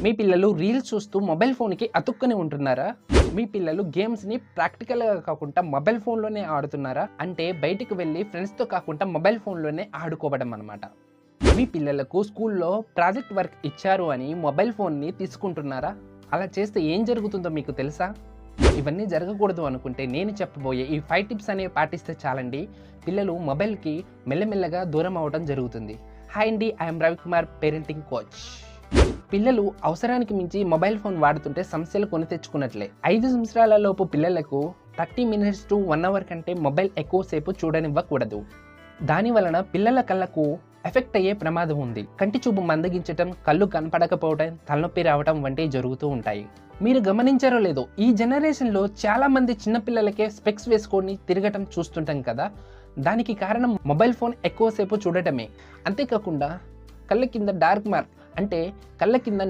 మీ పిల్లలు రీల్స్ చూస్తూ మొబైల్ ఫోన్కి అతుక్కుని ఉంటున్నారా? మీ పిల్లలు గేమ్స్ని ప్రాక్టికల్గా కాకుండా మొబైల్ ఫోన్లోనే ఆడుతున్నారా? అంటే బయటికి వెళ్ళి ఫ్రెండ్స్తో కాకుండా మొబైల్ ఫోన్లోనే ఆడుకోవడం అనమాట. మీ పిల్లలకు స్కూల్లో ప్రాజెక్ట్ వర్క్ ఇచ్చారు అని మొబైల్ ఫోన్ని తీసుకుంటున్నారా? అలా చేస్తే ఏం జరుగుతుందో మీకు తెలుసా? ఇవన్నీ జరగకూడదు అనుకుంటే నేను చెప్పబోయే ఈ 5 టిప్స్ అనేవి పాటిస్తే చాలండి, పిల్లలు మొబైల్కి మెల్లమెల్లగా దూరం అవ్వడం జరుగుతుంది. హాయ్ అండి, ఐఎమ్ రవికుమార్, పేరెంటింగ్ కోచ్. పిల్లలు అవసరానికి మించి మొబైల్ ఫోన్ వాడుతుంటే సమస్యలు కొని తెచ్చుకున్నట్లే. 5 సంవత్సరాల లోపు పిల్లలకు 30 మినిట్స్ టు 1 అవర్ కంటే మొబైల్ ఎక్కువసేపు చూడనివ్వకూడదు. దాని వలన పిల్లల కళ్ళకు ఎఫెక్ట్ అయ్యే ప్రమాదం ఉంది. కంటి చూపు మందగించటం, కళ్ళు కనపడకపోవడం, తలనొప్పి రావడం వంటివి జరుగుతూ ఉంటాయి. మీరు గమనించారో లేదో, ఈ జనరేషన్లో చాలా మంది చిన్నపిల్లలకే స్పెక్స్ వేసుకొని తిరగటం చూస్తుంటాం కదా. దానికి కారణం మొబైల్ ఫోన్ ఎక్కువసేపు చూడటమే. అంతేకాకుండా కళ్ళ కింద డార్క్ మార్క్, అంటే కళ్ళ కింద